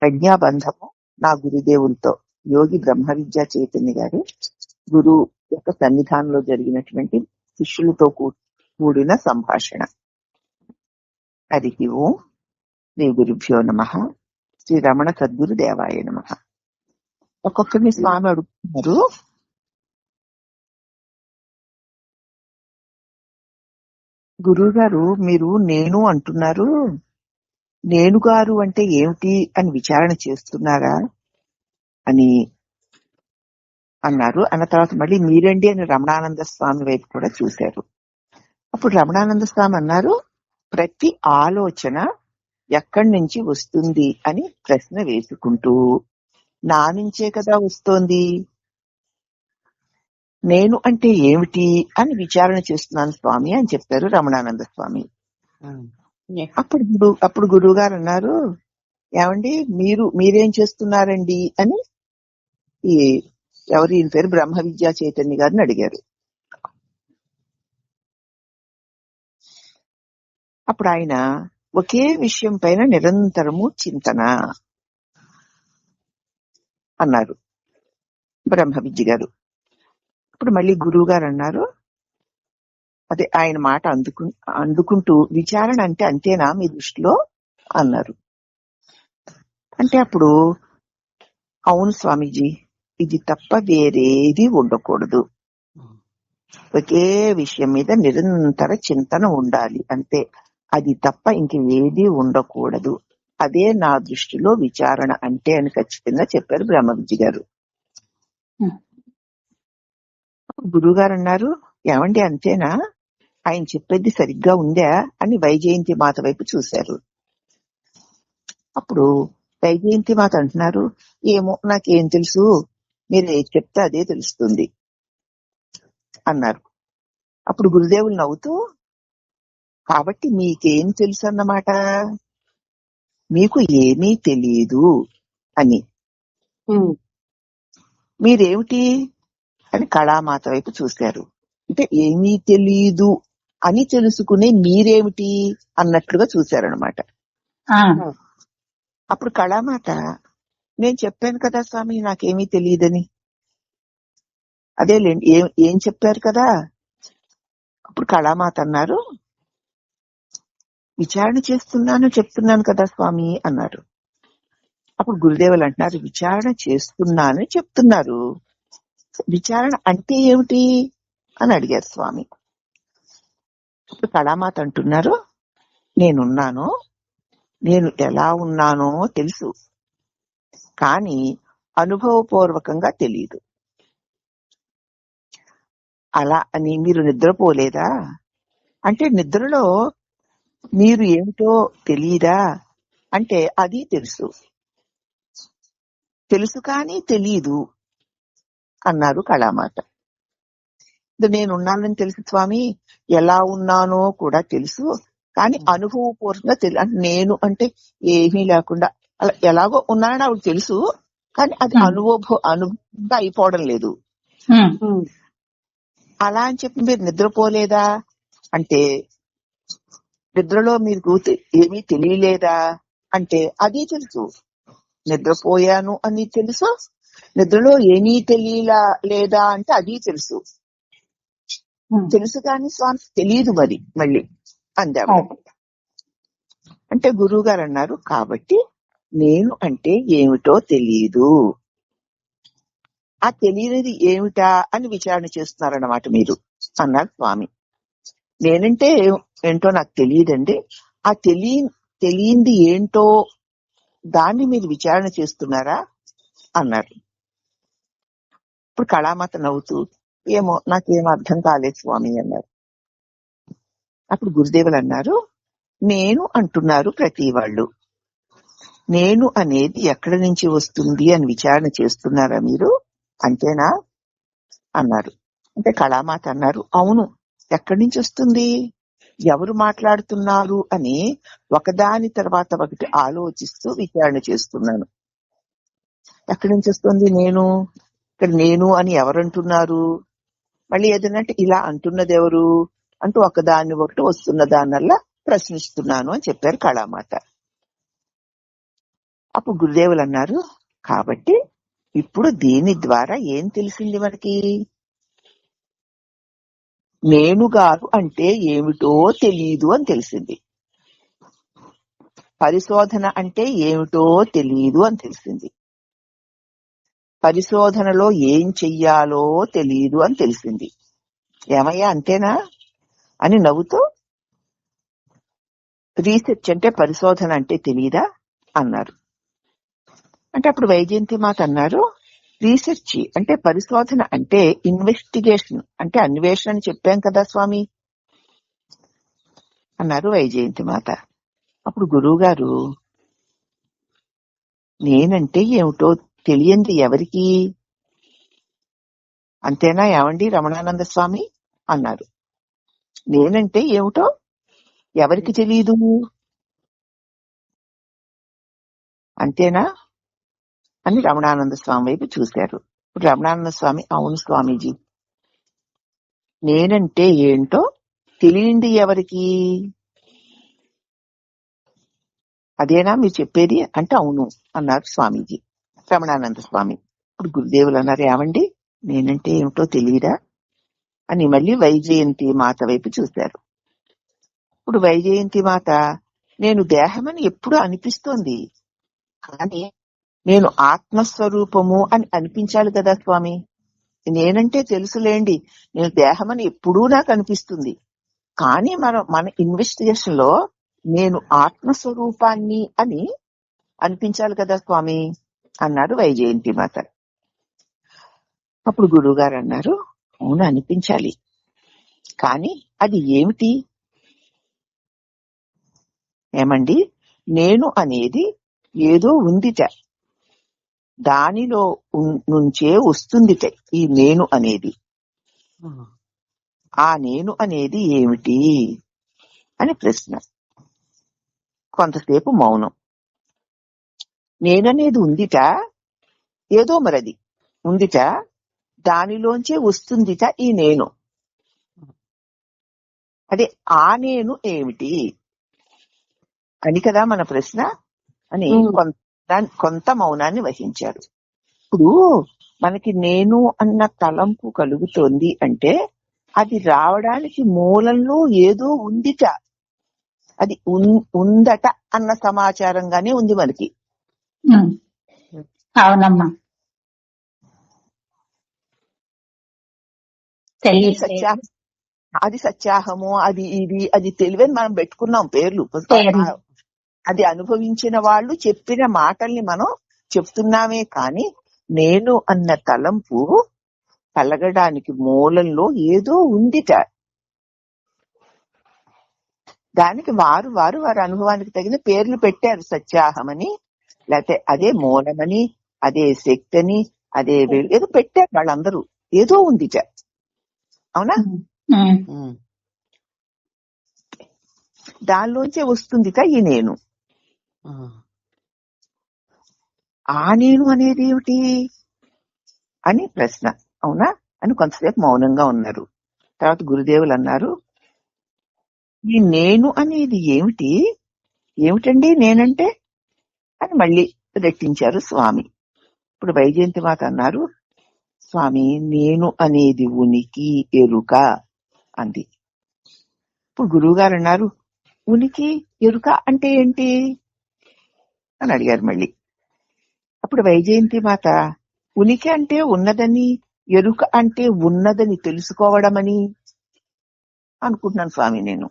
ప్రజ్ఞాబంధము నా గురుదేవులతో యోగి బ్రహ్మ విద్యా చైతన్య గారి గురువు యొక్క సన్నిధానంలో జరిగినటువంటి శిష్యులతో కూడిన సంభాషణ. హరి ఓం. శ్రీ గురుభ్యో నమః. శ్రీ రమణ సద్గురు దేవాయ నమః. ఒక్కొక్కరిని స్వామి అడుగుతున్నారు, గురువు గారు మీరు నేను అంటున్నారు, నేను గారు అంటే ఏమిటి అని విచారణ చేస్తున్నారా అని అన్నారు. అన్న తర్వాత మళ్ళీ మీరండి అని రమణానంద స్వామి వైపు కూడా చూశారు. అప్పుడు రమణానంద స్వామి అన్నారు, ప్రతి ఆలోచన ఎక్కడి నుంచి వస్తుంది అని ప్రశ్న వేసుకుంటూ, నా నుంచే కదా వస్తోంది, నేను అంటే ఏమిటి అని విచారణ చేస్తున్నాను స్వామి అని చెప్పారు రమణానంద స్వామి. అప్పుడు గురువు గారు అన్నారు, ఏమండి మీరేం చేస్తున్నారండి అని ఎవరి పేరు బ్రహ్మ విద్యా చైతన్య గారిని అడిగారు. అప్పుడు ఆయన ఒకే విషయం పైన నిరంతరము చింతన అన్నారు బ్రహ్మ విద్య గారు. ఇప్పుడు మళ్ళీ గురువు గారు అన్నారు, అదే ఆయన మాట అందుకుంటూ విచారణ అంటే అంతేనా మీ దృష్టిలో అన్నారు. అంటే అప్పుడు అవును స్వామీజీ, ఇది తప్ప వేరేది ఉండకూడదు, ఒకే విషయం మీద నిరంతర చింతన ఉండాలి అంతే, అది తప్ప ఇంకేది ఉండకూడదు, అదే నా దృష్టిలో విచారణ అంటే అని ఖచ్చితంగా చెప్పారు బ్రహ్మ విద్య గారు. గురువు గారు అన్నారు, ఏమండి అంతేనా, ఆయన చెప్పేది సరిగ్గా ఉందా అని వైజయంతి మాత వైపు చూశారు. అప్పుడు వైజయంతి మాత అంటున్నారు, ఏమో నాకేం తెలుసు, మీరు ఏది చెప్తే అదే తెలుస్తుంది అన్నారు. అప్పుడు గురుదేవులు నవ్వుతూ, కాబట్టి మీకేం తెలుసు అన్నమాట, మీకు ఏమీ తెలియదు అని. మీరేమిటి అని కళామాత వైపు చూశారు. అంటే ఏమీ తెలియదు అని తెలుసుకునే మీరేమిటి అన్నట్లుగా చూశారనమాట. అప్పుడు కళామాత, నేను చెప్పాను కదా స్వామి నాకేమీ తెలియదని, అదేలేండి ఏం చెప్పారు కదా. అప్పుడు కళామాత అన్నారు, విచారణ చేస్తున్నాను చెప్తున్నాను కదా స్వామి అన్నారు. అప్పుడు గురుదేవులు అంటున్నారు, విచారణ చేస్తున్నానని చెప్తున్నారు, విచారణ అంటే ఏమిటి అని అడిగారు స్వామి. అప్పుడు కళామాత అంటున్నారు, నేనున్నాను, నేను ఎలా ఉన్నానో తెలుసు, కానీ అనుభవపూర్వకంగా తెలియదు. అలా అని మీరు నిద్రపోలేదా అంటే, నిద్రలో మీరు ఏమిటో తెలియదా అంటే అది తెలుసు, తెలుసు కానీ తెలీదు అన్నారు కళామాత. నేనున్నానని తెలుసు స్వామి, ఎలా ఉన్నానో కూడా తెలుసు, కానీ అనుభవపూర్వకంగా తెలియదు. అంటే నేను అంటే ఏమీ లేకుండా అలా ఎలాగో ఉన్నానని ఆవిడ తెలుసు, కానీ అది అనుభవంగా అయిపోవడం లేదు. అలా అని చెప్పి మీరు నిద్రపోలేదా అంటే, నిద్రలో మీకు ఏమీ తెలియలేదా అంటే అది తెలుసు, నిద్రపోయాను అని తెలుసు, నిద్రలో ఏమీ లేదా అంటే అది తెలుసు, తెలుసు కానీ స్వామి తెలియదు మరి మళ్ళీ అందాము. అంటే గురువు గారు అన్నారు, కాబట్టి నేను అంటే ఏమిటో తెలియదు, ఆ తెలియనిది ఏమిటా అని విచారణ చేస్తున్నారన్నమాట మీరు అన్నారు స్వామి. నేనంటే ఏంటో నాకు తెలియదండి, ఆ తెలియంది ఏంటో దాన్ని మీరు విచారణ చేస్తున్నారా అన్నారు. ఇప్పుడు కళామాత నవ్వుతూ, ఏమో నాకేం అర్థం కాలేదు స్వామి అన్నారు. అప్పుడు గురుదేవులు అన్నారు, నేను అంటున్నారు ప్రతి వాళ్ళు, నేను అనేది ఎక్కడి నుంచి వస్తుంది అని విచారణ చేస్తున్నారా మీరు అంతేనా అన్నారు. అంటే కళామాత అన్నారు, అవును, ఎక్కడి నుంచి వస్తుంది, ఎవరు మాట్లాడుతున్నారు అని ఒకదాని తర్వాత ఒకటి ఆలోచిస్తూ విచారణ చేస్తున్నాను. ఎక్కడి నుంచి వస్తుంది నేను, ఇక్కడ నేను అని ఎవరంటున్నారు, మళ్ళీ ఏదనంటే ఇలా అంటున్నది ఎవరు అంటూ ఒకదాన్ని ఒకటి వస్తున్న దానివల్ల ప్రశ్నిస్తున్నాను అని చెప్పారు కళామాత. అప్పుడు గురుదేవులు అన్నారు, కాబట్టి ఇప్పుడు దీని ద్వారా ఏం తెలిసింది మనకి? నేనుగారు అంటే ఏమిటో తెలియదు అని తెలిసింది. పరిశోధన అంటే ఏమిటో తెలియదు అని తెలిసింది. పరిశోధనలో ఏం చెయ్యాలో తెలియదు అని తెలిసింది. ఏమయ్యా అంతేనా అని నవ్వుతూ, రీసెర్చ్ అంటే పరిశోధన అంటే తెలీదా అన్నారు. అంటే అప్పుడు వైజయంతి మాత అన్నారు, రీసెర్చ్ అంటే పరిశోధన అంటే ఇన్వెస్టిగేషన్ అంటే అన్వేషణ అని చెప్పాం కదా స్వామి అన్నారు వైజయంతి మాత. అప్పుడు గురువు గారు, నేనంటే ఏమిటో తెలియంది ఎవరికి? అంతేనా ఏమండి రమణానంద స్వామి అన్నారు. నేనంటే ఏమిటో ఎవరికి తెలీదు, అంతేనా అని రమణానంద స్వామి వైపు చూశారు. ఇప్పుడు రమణానంద స్వామి, అవును స్వామీజీ, నేనంటే ఏంటో తెలియంది ఎవరికి? అదేనా మీరు చెప్పేది అంటే అవును అన్నారు స్వామీజీ, రమణానంద స్వామి. ఇప్పుడు గురుదేవులు అన్నారు, ఏమండి నేనంటే ఏమిటో తెలియదా అని మళ్ళీ వైజయంతి మాత వైపు చూశారు. ఇప్పుడు వైజయంతి మాత, నేను దేహమని ఎప్పుడూ అనిపిస్తోంది, కానీ నేను ఆత్మస్వరూపము అని అనిపించాలి కదా స్వామి. నేనంటే తెలుసులేండి, నేను దేహమని ఎప్పుడూ నాకు అనిపిస్తుంది, కానీ మన ఇన్వెస్టిగేషన్ లో నేను ఆత్మస్వరూపాన్ని అని అనిపించాలి కదా స్వామి అన్నారు వైజయంతి మాత. అప్పుడు గురువు గారు అన్నారు, అవును అనిపించాలి, కానీ అది ఏమిటి? ఏమండి, నేను అనేది ఏదో ఉందిట, దానిలో నుంచే వస్తుందిట ఈ నేను అనేది. ఆ నేను అనేది ఏమిటి అని ప్రశ్న. కొంతసేపు మౌనం. నేననేది ఉందిట, ఏదో మరది ఉందిట, దానిలోంచే వస్తుందిట ఈ నేను. అదే ఆ నేను ఏమిటి అని కదా మన ప్రశ్న అని కొంత మౌనాన్ని వహించారు. ఇప్పుడు మనకి నేను అన్న తలంపు కలుగుతోంది అంటే అది రావడానికి మూలంలో ఏదో ఉందిట, అది ఉందట అన్న సమాచారంగానే ఉంది మనకి. అవునమ్మా, అది సత్యాహము, అది ఇది, అది తెలివని మనం పెట్టుకున్నాం పేర్లు. అది అనుభవించిన వాళ్ళు చెప్పిన మాటల్ని మనం చెప్తున్నామే, కానీ నేను అన్న తలంపు కలగడానికి మూలంలో ఏదో ఉందిట. దానికి వారు వారి అనుభవానికి తగిన పేర్లు పెట్టారు, సత్యాహమని, లేకపోతే అదే మూలమని, అదే శక్తి అని, అదే ఏదో పెట్టారు వాళ్ళందరూ. ఏదో ఉందిట, అవునా? దానిలోంచే వస్తుందిట ఈ నేను. ఆ నేను అనేది ఏమిటి అని ప్రశ్న. అవునా అని కొంతసేపు మౌనంగా ఉన్నారు. తర్వాత గురుదేవులు అన్నారు, ఈ నేను అనేది ఏమిటి, ఏమిటండి నేనంటే అని మళ్ళీ రెట్టించారు స్వామి. ఇప్పుడు వైజయంతి మాత అన్నారు, స్వామి నేను అనేది ఉనికి ఎరుక అంది. ఇప్పుడు గురువు గారు అన్నారు, ఉనికి ఎరుక అంటే ఏంటి అని అడిగారు మళ్ళీ. అప్పుడు వైజయంతి మాత, ఉనికి అంటే ఉన్నదని, ఎరుక అంటే ఉన్నదని తెలుసుకోవడమని అనుకుంటున్నాను స్వామి. నేను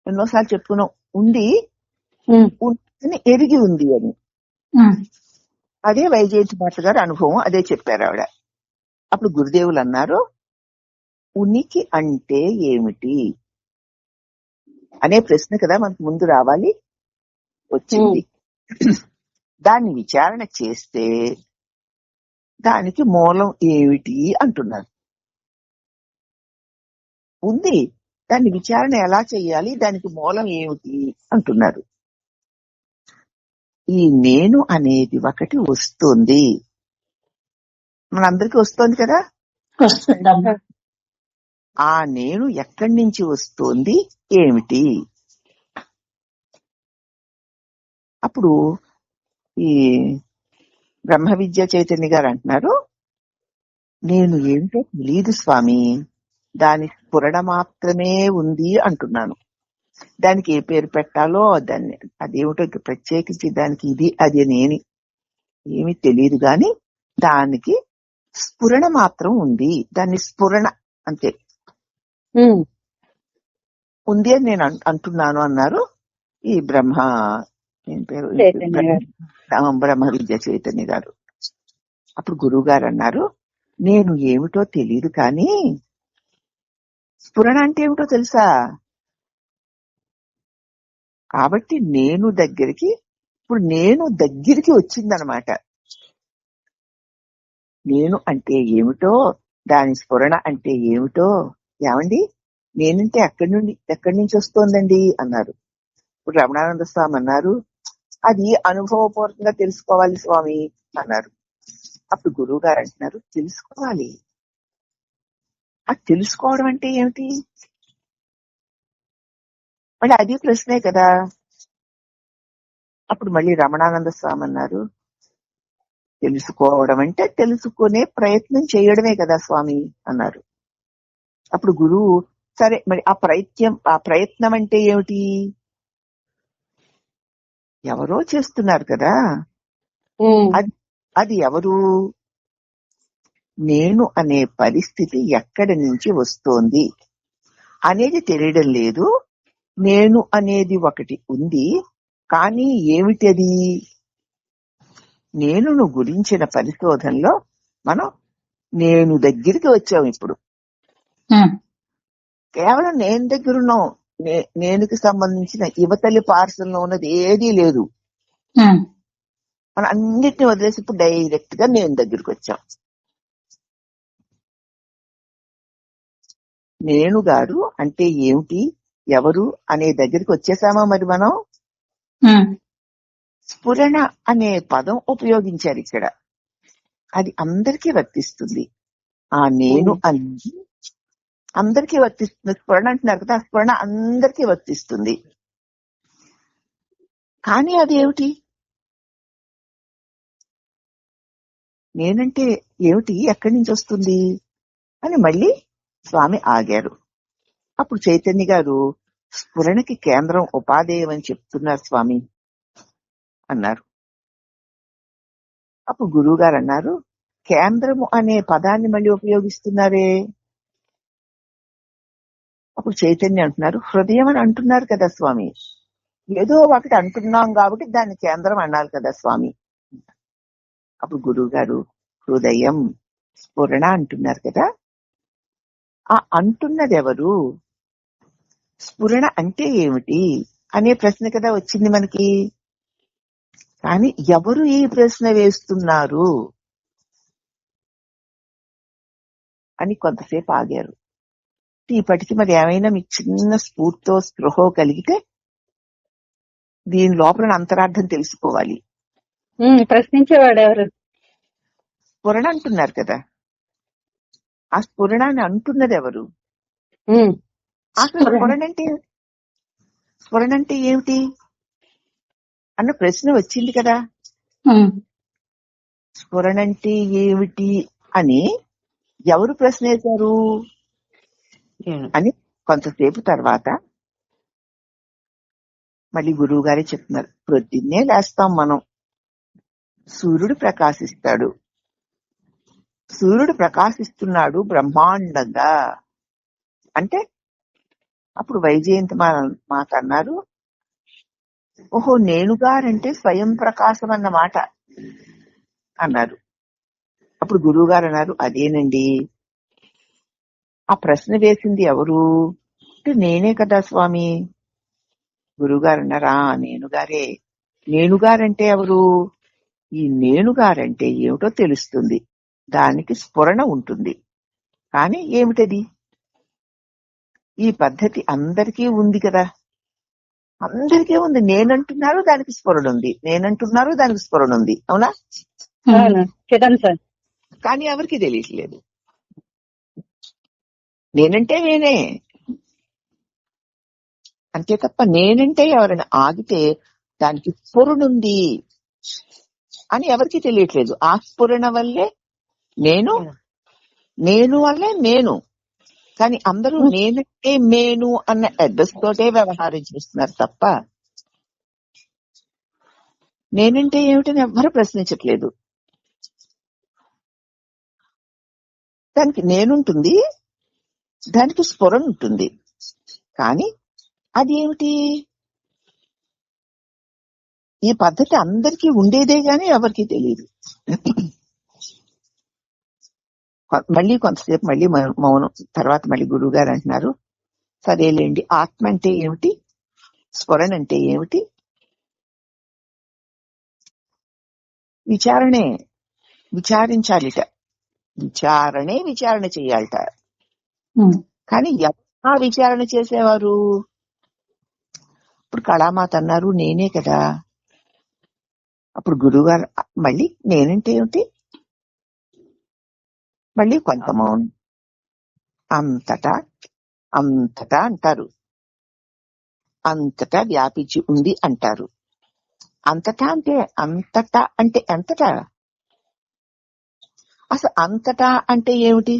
ఎన్నోసార్లు చెప్పుకున్నాం, ఉంది అని ఎరిగి ఉంది అని. అదే వైజయంతి మాత గారు అనుభవం, అదే చెప్పారు ఆవిడ. అప్పుడు గురుదేవులు అన్నారు, ఉనికి అంటే ఏమిటి అనే ప్రశ్న కదా మనకు ముందు రావాలి, వచ్చింది. దాన్ని విచారణ చేస్తే దానికి మూలం ఏమిటి అంటున్నారు. ఉంది, దాన్ని విచారణ ఎలా చెయ్యాలి, దానికి మూలం ఏమిటి అంటున్నారు. ఈ నేను అనేది ఒకటి వస్తుంది, మనందరికీ వస్తుంది కదా. ఆ నేను ఎక్కడి నుంచి వస్తుంది, ఏమిటి? అప్పుడు ఈ బ్రహ్మ విద్యా చైతన్య గారు అంటున్నారు, నేను ఏమిటో తెలియదు స్వామి, దాని స్ఫురణ మాత్రమే ఉంది అంటున్నాను. దానికి ఏ పేరు పెట్టాలో దాన్ని అదేమిటో ప్రత్యేకించి దానికి ఇది అది అని ఏమీ తెలియదు, గాని దానికి స్ఫురణ మాత్రం ఉంది. దాన్ని స్ఫురణ అంతే ఉంది అని నేను అంటున్నాను అన్నారు ఈ బ్రహ్మ విద్యా చైతన్య గారు. అప్పుడు గురువు గారు అన్నారు, నేను ఏమిటో తెలియదు కానీ స్ఫురణ అంటే ఏమిటో తెలుసా? కాబట్టి నేను దగ్గరికి వచ్చిందనమాట. నేను అంటే ఏమిటో, దాని స్ఫురణ అంటే ఏమిటో. ఏమండి, నేనంటే ఎక్కడి నుంచి వస్తోందండి అన్నారు. ఇప్పుడు రమణానంద స్వామి అన్నారు, అది అనుభవపూర్వకంగా తెలుసుకోవాలి స్వామి అన్నారు. అప్పుడు గురువు గారు అంటున్నారు, తెలుసుకోవాలి. ఆ తెలుసుకోవడం అంటే ఏమిటి? మళ్ళీ అది ప్రశ్నే కదా. అప్పుడు మళ్ళీ రమణానంద స్వామి అన్నారు, తెలుసుకోవడం అంటే తెలుసుకునే ప్రయత్నం చేయడమే కదా స్వామి అన్నారు. అప్పుడు గురువు, సరే మరి ఆ ప్రయత్నం అంటే ఏమిటి? ఎవరో చేస్తున్నారు కదా, అది ఎవరు? నేను అనే పరిస్థితి ఎక్కడి నుంచి వస్తోంది అనేది తెలియడం లేదు. నేను అనేది ఒకటి ఉంది, కానీ ఏమిటది? నేనును గురించిన పరిశోధనలో మనం నేను దగ్గరికి వచ్చాం. ఇప్పుడు కేవలం నేను దగ్గరున్నాం, నేనుకి సంబంధించిన యువతలి పార్సల్లో ఉన్నది ఏదీ లేదు. మనం అన్నిటిని వదిలేసి ఇప్పుడు డైరెక్ట్ గా నేను దగ్గరికి వచ్చాం. నేను గారు అంటే ఏమిటి, ఎవరు అనే దగ్గరికి వచ్చేసామా మరి మనం? స్ఫురణ అనే పదం ఉపయోగించారు ఇక్కడ. అది అందరికీ వర్తిస్తుంది. ఆ నేను అని అందరికీ వర్తిస్తుంది. స్ఫురణ అంటున్నారు కదా, స్ఫురణ అందరికీ వర్తిస్తుంది. కానీ అది ఏమిటి? నేనంటే ఏమిటి, ఎక్కడి నుంచి వస్తుంది అని మళ్ళీ స్వామి ఆగారు. అప్పుడు చైతన్య గారు, స్ఫురణకి కేంద్రం ఉపాధేయం అని చెప్తున్నారు స్వామి అన్నారు. అప్పుడు గురువు గారు అన్నారు, కేంద్రము అనే పదాన్ని మళ్ళీ ఉపయోగిస్తున్నారే. అప్పుడు చైతన్య అంటున్నారు, హృదయం అని అంటున్నారు కదా స్వామి, ఏదో ఒకటి అంటున్నాం కాబట్టి దాన్ని కేంద్రం అన్నారు కదా స్వామి. అప్పుడు గురువు గారు, హృదయం స్ఫురణ అంటున్నారు కదా, ఆ అంటున్నది ఎవరు, స్ఫురణ అంటే ఏమిటి అనే ప్రశ్న కదా వచ్చింది మనకి. కానీ ఎవరు ఈ ప్రశ్న వేస్తున్నారు అని కొంతసేపు ఆగారు. ఇప్పటికి మరి ఏమైనా మీకు చిన్న స్ఫూర్తో స్పృహో కలిగితే దీని లోపల అంతరార్థం తెలుసుకోవాలి. ప్రశ్నించేవాడు ఎవరు? స్ఫురణ అంటున్నారు కదా, ఆ స్ఫురణాన్ని అంటున్నది ఎవరు? అసలు స్ఫురణ అంటే ఏమిటి అన్న ప్రశ్న వచ్చింది కదా. స్ఫురణ అంటే ఏమిటి అని ఎవరు ప్రశ్న వేశారు అని కొంతసేపు తర్వాత మళ్ళీ గురువు గారే చెప్తున్నారు, ప్రొద్దున్నే లేస్తాం మనం, సూర్యుడు ప్రకాశిస్తాడు, సూర్యుడు ప్రకాశిస్తున్నాడు బ్రహ్మాండంగా అంటే అప్పుడు వైజయంతి మాట అన్నారు, ఓహో నేనుగారంటే స్వయం ప్రకాశం అన్నమాట అన్నారు. అప్పుడు గురువు గారు అన్నారు, అదేనండి, ఆ ప్రశ్న వేసింది ఎవరు అంటే నేనే కదా స్వామి. గురువుగారు అన్నారా, నేనుగారే. నేనుగారంటే ఎవరు? ఈ నేనుగారంటే ఏమిటో తెలుస్తుంది, దానికి స్ఫురణ ఉంటుంది. కానీ ఏమిటది? ఈ పద్ధతి అందరికీ ఉంది కదా, అందరికీ ఉంది. నేనంటున్నారు దానికి స్ఫురణ ఉంది, నేనంటున్నారు దానికి స్ఫురణ ఉంది, అవునా? కానీ ఎవరికి తెలియట్లేదు. నేనంటే నేనే అంతే తప్ప నేనంటే ఎవరైనా ఆగితే దానికి స్ఫురణుంది అని ఎవరికి తెలియట్లేదు. ఆ స్ఫురణ వల్లే నేను, నేను వల్లే నేను. కానీ అందరూ నేనంటే నేను అన్న అడ్రస్ తోటే వ్యవహారం చేస్తున్నారు తప్ప నేనంటే ఏమిటని ఎవ్వరూ ప్రశ్నించట్లేదు. దానికి నేనుంటుంది, దానికి స్ఫురణ ఉంటుంది. కానీ అది ఏమిటి? ఈ పద్ధతి అందరికీ ఉండేదే గాని ఎవరికి తెలియదు. మళ్ళీ కొంతసేపు మళ్ళీ మౌనం. తర్వాత మళ్ళీ గురువు గారు అంటున్నారు, సరేలేండి, ఆత్మ అంటే ఏమిటి, స్ఫురణ అంటే ఏమిటి? విచారణే, విచారించాలిట. విచారణ చెయ్యాలట. కానీ ఎలా విచారణ చేసేవారు? ఇప్పుడు కళామాత అన్నారు నేనే కదా. అప్పుడు గురువుగారు మళ్ళీ నేనంటే ఏమిటి? మళ్ళీ కొంత మౌనం. అంతటా అంతటా అంటారు, అంతటా వ్యాపించి ఉంది అంటారు. అంతటా అంటే ఎంతటా? అసలు అంతటా అంటే ఏమిటి?